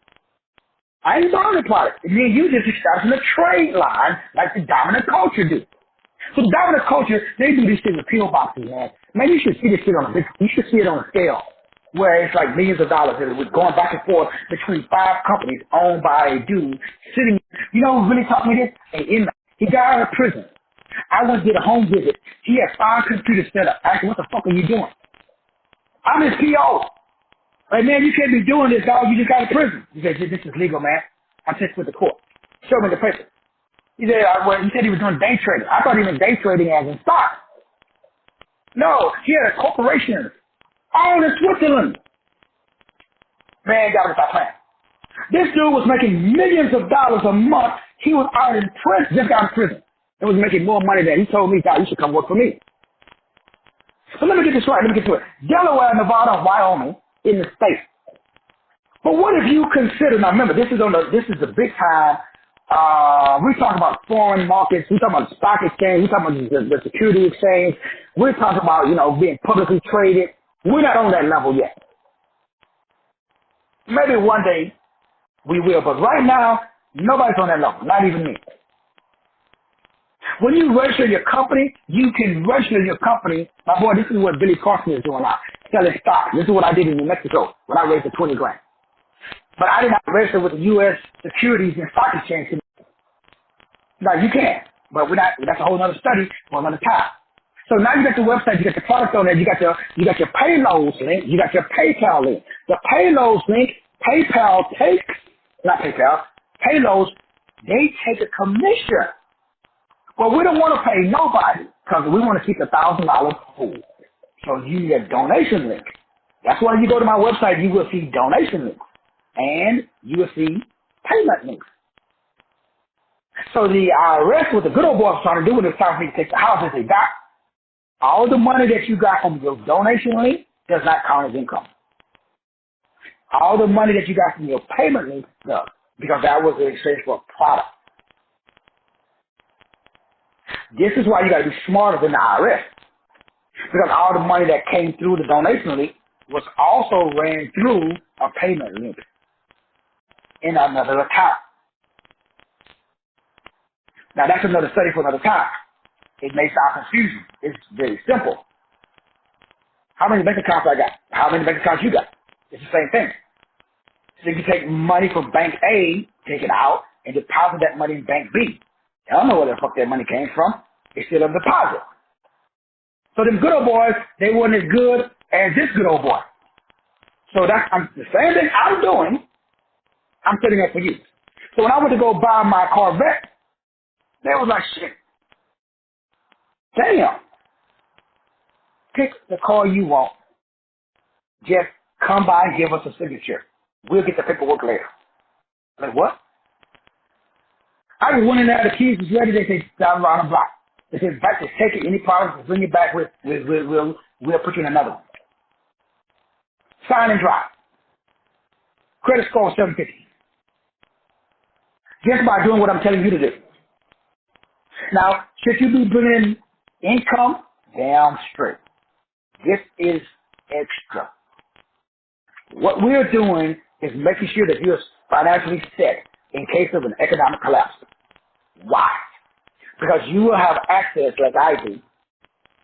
I ain't buying the product. It means you just establishing a trade line like the dominant culture do. So the dominant culture, they do this shit with PO boxes, man. Man, you should see this shit you should see it on a scale where it's like millions of dollars and it was going back and forth between 5 companies owned by a dude sitting, you know who really taught me this? An inmate. He got out of prison. I went to get a home visit. He had 5 computers set up. I said, what the fuck are you doing? I'm his PO. Like, man, you can't be doing this, dog. You just got out of prison. He said, this is legal, man. I just with the court. Show me the paper. He said, he said he was doing day trading. I thought he was day trading as in stock. No, he had a corporation all in Switzerland. Man, got to stop playing. This dude was making millions of dollars a month. He was out in prison, just got out of prison. He was making more money than he told me, God, you should come work for me. So let me get this right. Let me get to it. Delaware, Nevada, Wyoming in the state. But what if you consider, now remember, this is the big time We talk about foreign markets. We talk about the stock exchange. We talk about the security exchange. We're talking about, being publicly traded. We're not on that level yet. Maybe one day we will, but right now, nobody's on that level, not even me. When you register your company, you can register your company. My boy, this is what Billy Carson is doing now, selling stock. This is what I did in New Mexico when I raised the 20 grand. But I did not register with the U.S. Securities and Stock Exchange. Now you can, but that's a whole other study for another time. So now you got the website, you got the product on there, you got your payloads link, you got your PayPal link. The payloads link, payloads, they take a commission. Well, we don't want to pay nobody because we want to keep $1,000 whole. So you get donation link. That's why you go to my website, you will see donation links and you will see payment links. So the IRS, what the good old boys are trying to do when it's time for me to take the house, is they got all the money that you got from your donation link does not count as income. All the money that you got from your payment link does, because that was in exchange for a product. This is why you got to be smarter than the IRS, because all the money that came through the donation link was also ran through a payment link in another account. Now that's another study for another time. It may sound confusing. It's very simple. How many bank accounts I got? How many bank accounts you got? It's the same thing. So you can take money from bank A, take it out, and deposit that money in bank B. I don't know where the fuck that money came from. It's still a deposit. So them good old boys, they weren't as good as this good old boy. So that's the same thing I'm doing, I'm setting up for you. So when I went to go buy my Corvette, they was like, shit, damn, pick the car you want. Just come by and give us a signature. We'll get the paperwork later. Like, what? I just went in there, the keys was ready, they said, down around the block. They said, back, just take it, any problems, bring it back, we'll put you in another one. Sign and drive. Credit score 750. Just by doing what I'm telling you to do. Now, should you be bringing in income? Damn straight. This is extra. What we're doing is making sure that you're financially set in case of an economic collapse. Why? Because you will have access, like I do,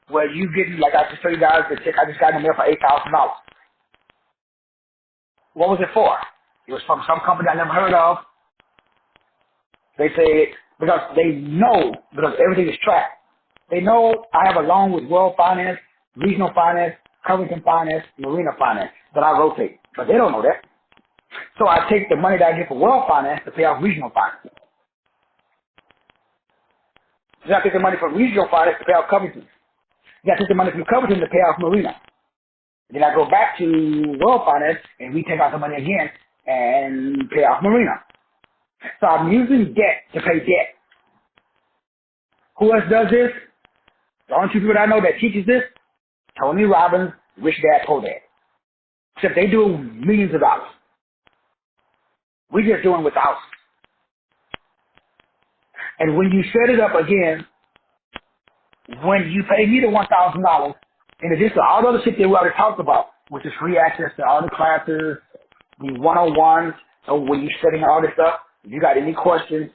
where you get, like I just told you guys, the check I just got in the mail for $8,000. What was it for? It was from some company I never heard of. They say, because they know, because everything is tracked. They know I have a loan with World Finance, Regional Finance, Covington Finance, Marina Finance that I rotate. But they don't know that. So I take the money that I get from World Finance to pay off Regional Finance. Then I take the money from Regional Finance to pay off Covington. Then I take the money from Covington to pay off Marina. Then I go back to World Finance and we take out the money again and pay off Marina. So I'm using debt to pay debt. Who else does this? The only two people that I know that teaches this, Tony Robbins, Rich Dad, Poor Dad. Except they do millions of dollars. We're just doing without. And when you set it up again, when you pay me the $1,000, in addition to all the other shit that we already talked about, which is free access to all the classes, the one-on-ones, so when you're studying all this stuff, if you got any questions,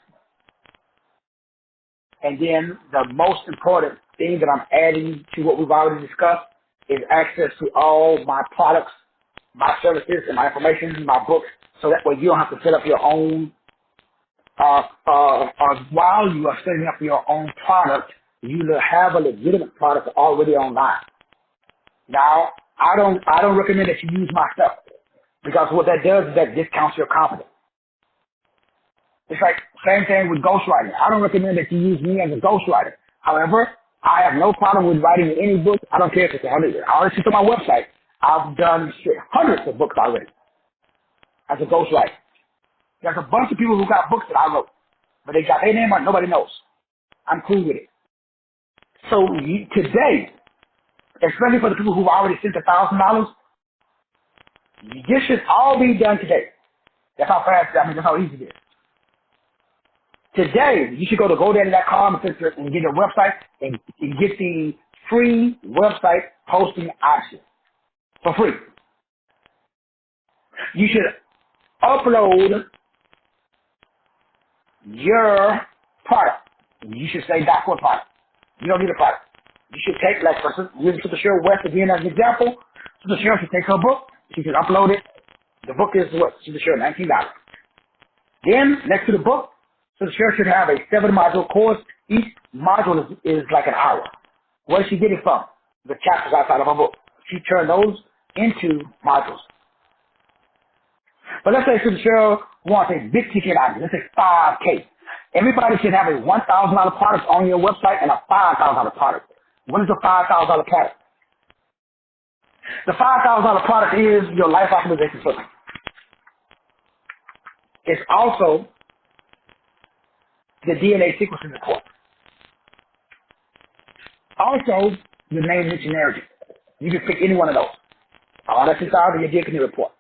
and then the most important thing that I'm adding to what we've already discussed is access to all my products, my services, and my information, my books, so that way you don't have to set up your own, while you are setting up your own product, you have a legitimate product already online. Now, I don't recommend that you use my stuff, because what that does is that discounts your confidence. It's like same thing with ghostwriting. I don't recommend that you use me as a ghostwriter. However, I have no problem with writing any book. I don't care if it's 100. I already see to my website. I've done hundreds of books already as a ghostwriter. There's a bunch of people who got books that I wrote, but they got their name on, nobody knows. I'm cool with it. So today, especially for the people who've already sent $1,000, this should all be done today. That's how fast, that's how easy it is. Today, you should go to GoDaddy.com and get a website and get the free website hosting option for free. You should upload your product. You should say .co product. You don't need a product. You should take, like, for instance, using Sister Cheryl West again as an example. Sister Cheryl should take her book. She should upload it. The book is what? Sister Cheryl, $19. Then, next to the book, Sister Cheryl should have a 7-module course. Each module is like an hour. Where does she get it from? The chapters outside of her book. She turned those into modules. But let's say Sister Cheryl wants a big ticket item. Let's say $5K. Everybody should have a $1,000 product on your website and a $5,000 product. What is the $5,000 product? The $5,000 product is your life optimization system. It's also the DNA sequencing report. Also, the name, niche, and narrative. You can pick any one of those. All that's inside of your DNA report.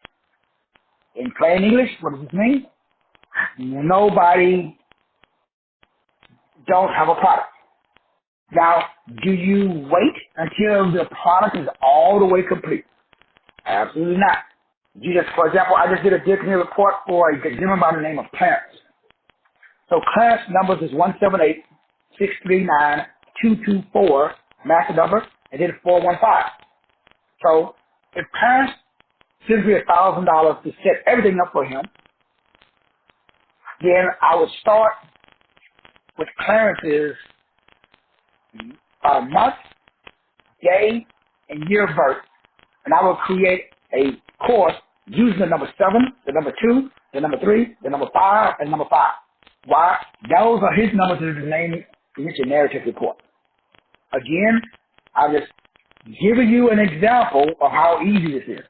In plain English, what does this mean? Nobody don't have a product. Now, do you wait until the product is all the way complete? Absolutely not. You just, for example, I just did a DNA report for a gentleman by the name of Clarence. So Clarence numbers is 178-639-224, master number, and then 415. So if Clarence sends me $1,000 to set everything up for him, then I would start with Clarence's month, day, and year of birth, and I will create a course using the number 7, the number 2, the number 3, the number 5, and number 5. Why? Those are his numbers in his name, in your narrative report. Again, I'm just giving you an example of how easy this is.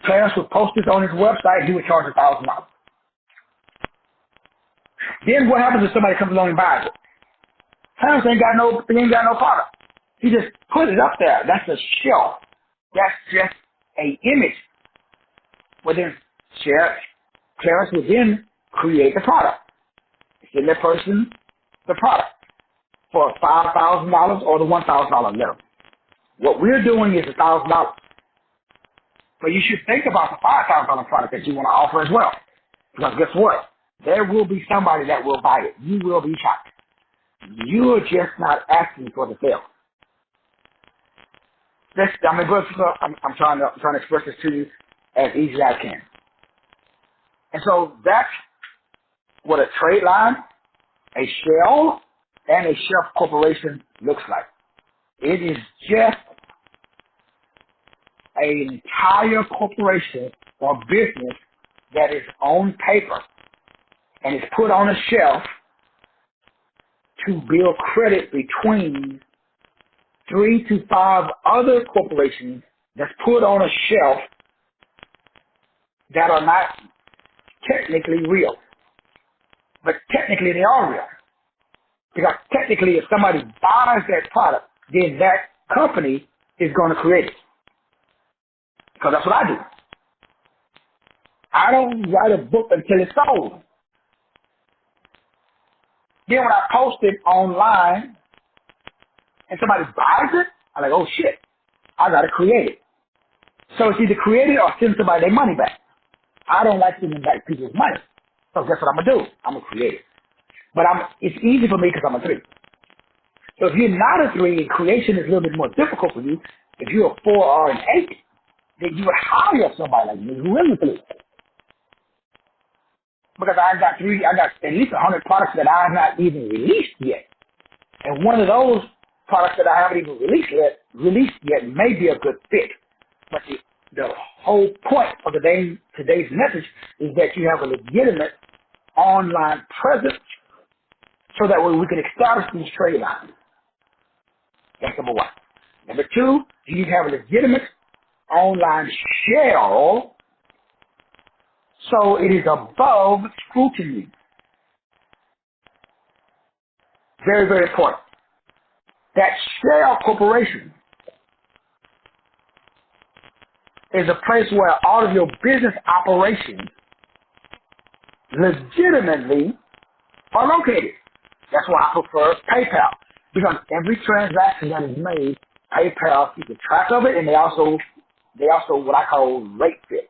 Clarence would post this on his website, he would charge $1,000. Then what happens if somebody comes along and buys it? Clarence ain't got no product. He just put it up there. That's a shelf. That's just a image. Well then, Clarence will then create the product. Send that person the product for $5,000 or the $1,000 level. What we're doing is $1,000. But you should think about the $5,000 product that you want to offer as well. Because guess what? There will be somebody that will buy it. You will be shocked. You're just not asking for the sale. I'm trying to express this to you as easy as I can. And so that's what a trade line, a shell, and a shelf corporation looks like. It is just an entire corporation or business that is on paper and is put on a shelf to build credit between 3 to 5 other corporations that's put on a shelf that are not technically real. But technically they are real. Because technically if somebody buys that product, then that company is going to create it. Because that's what I do. I don't write a book until it's sold. Then when I post it online and somebody buys it, I'm like, oh shit, I got to create it. So it's either create it or send somebody their money back. I don't like sending back people's money. So guess what I'm going to do? I'm going to create it. But it's easy for me because I'm a 3. So if you're not a 3 and creation is a little bit more difficult for you, if you're a 4 or an 8, then you would hire somebody like me who is a 3. Because I got at least 100 products that I have not even released yet. And one of those products that I haven't even released yet may be a good fit. But the whole point of today's message is that you have a legitimate online presence so that way we can establish these trade lines. That's number 1. Number 2, you have a legitimate online shell so it is above scrutiny. Very, very important. That shell corporation is a place where all of your business operations legitimately are located. That's why I prefer PayPal. Because every transaction that is made, PayPal keeps a track of it, and they also what I call rate fit.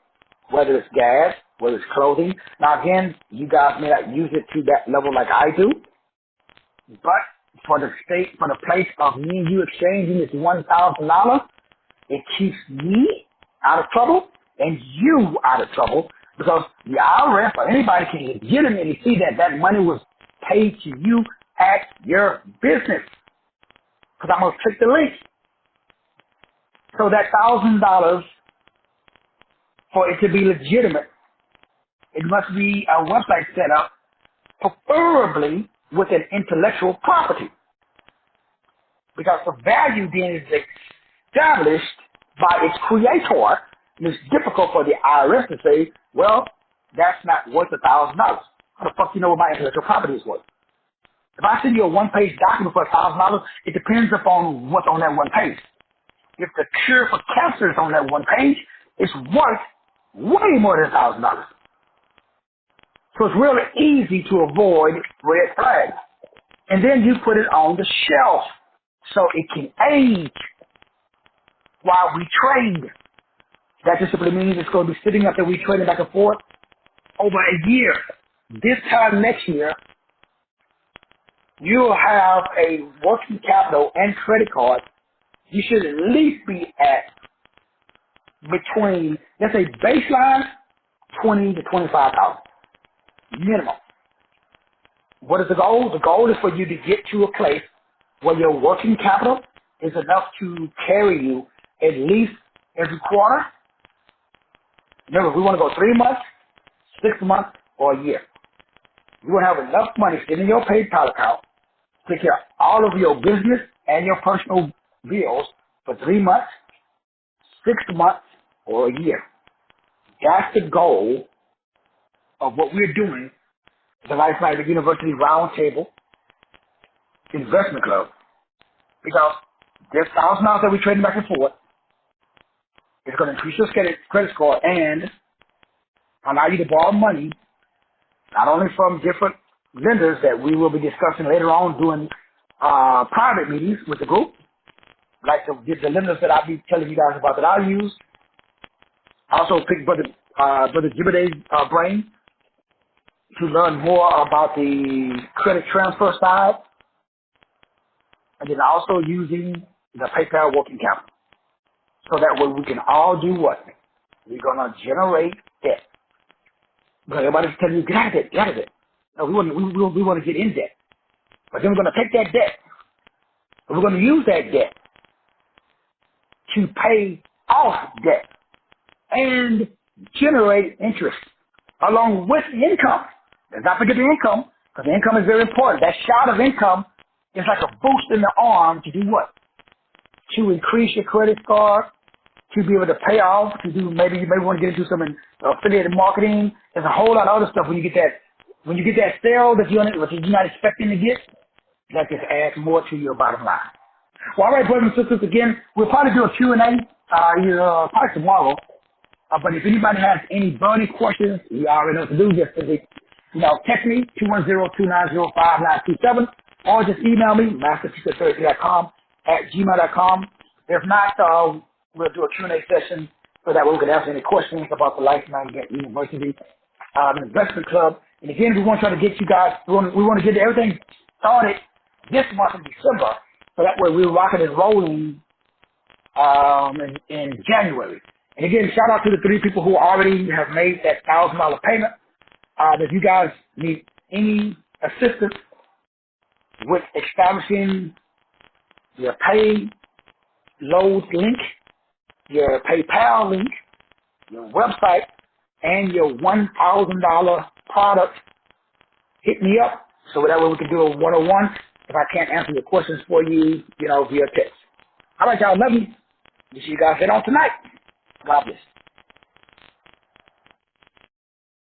Whether it's gas, whether it's clothing. Now again, you guys may not use it to that level like I do, but for the place of me and you exchanging this $1,000, it keeps me out of trouble and you out of trouble because the IRS or anybody can legitimately see that that money was paid to you at your business. Because I'm going to click the link. So that $1,000, for it to be legitimate, it must be a website set up, preferably with an intellectual property. Because the value then is established by its creator, and it's difficult for the IRS to say, well, that's not worth $1,000. How the fuck do you know what my intellectual property is worth? If I send you a one-page document for $1,000, it depends upon what's on that one page. If the cure for cancer is on that one page, it's worth way more than $1,000. So it's really easy to avoid red flags. And then you put it on the shelf so it can age while we trade. That just simply means it's going to be sitting up there, we trading back and forth over a year. This time next year, you'll have a working capital and credit card. You should at least be at between, let's say baseline, 20 to 25,000 minimum. What is the goal? The goal is for you to get to a place where your working capital is enough to carry you at least every quarter. Remember, we want to go 3 months, 6 months, or a year. You want to have enough money sitting in your PayPal account to take care of all of your business and your personal bills for 3 months, 6 months, or a year. That's the goal of what we're doing at the Life Sciences University Roundtable Investment Club. Because this $1,000 that we're trading back and forth is going to increase your credit score and allow you to borrow money, not only from different lenders that we will be discussing later on doing private meetings with the group, like the lenders that I'll be telling you guys about that I'll use. Also pick Brother Jibide's brain to learn more about the credit transfer side, and then also using the PayPal working capital. So that way we can all do what? We're going to generate debt. Because everybody's telling you, get out of debt, get out of debt. No, we want to get in debt. But then we're going to take that debt, and we're going to use that debt to pay off debt and generate interest along with the income. Let's not forget the income, because the income is very important. That shot of income is like a boost in the arm to do what? To increase your credit score, to be able to pay off, to do maybe you may want to get into some affiliated marketing. There's a whole lot of other stuff when you get that sale that you're not expecting to get. That just adds more to your bottom line. Well, all right, brothers and sisters, again, we'll probably do a Q&A probably tomorrow. But if anybody has any burning questions, you already know what to do. Just text me, 210-290-5927, or just email me, masterteacher30.com @gmail.com. If not, we'll do a Q&A session so that we can answer any questions about the Life Sciences University Investment Club. And again, we want to try to get you guys, we want to get everything started this month in December, so that way we're rocking and rolling in January. And again, shout out to the 3 people who already have made that $1,000 payment. If you guys need any assistance with establishing your pay load link, your PayPal link, your website, and your $1,000 product, hit me up so that way we can do a one-on-one if I can't answer your questions for you, via text. All right, y'all. Love you. See you guys later on tonight. God bless.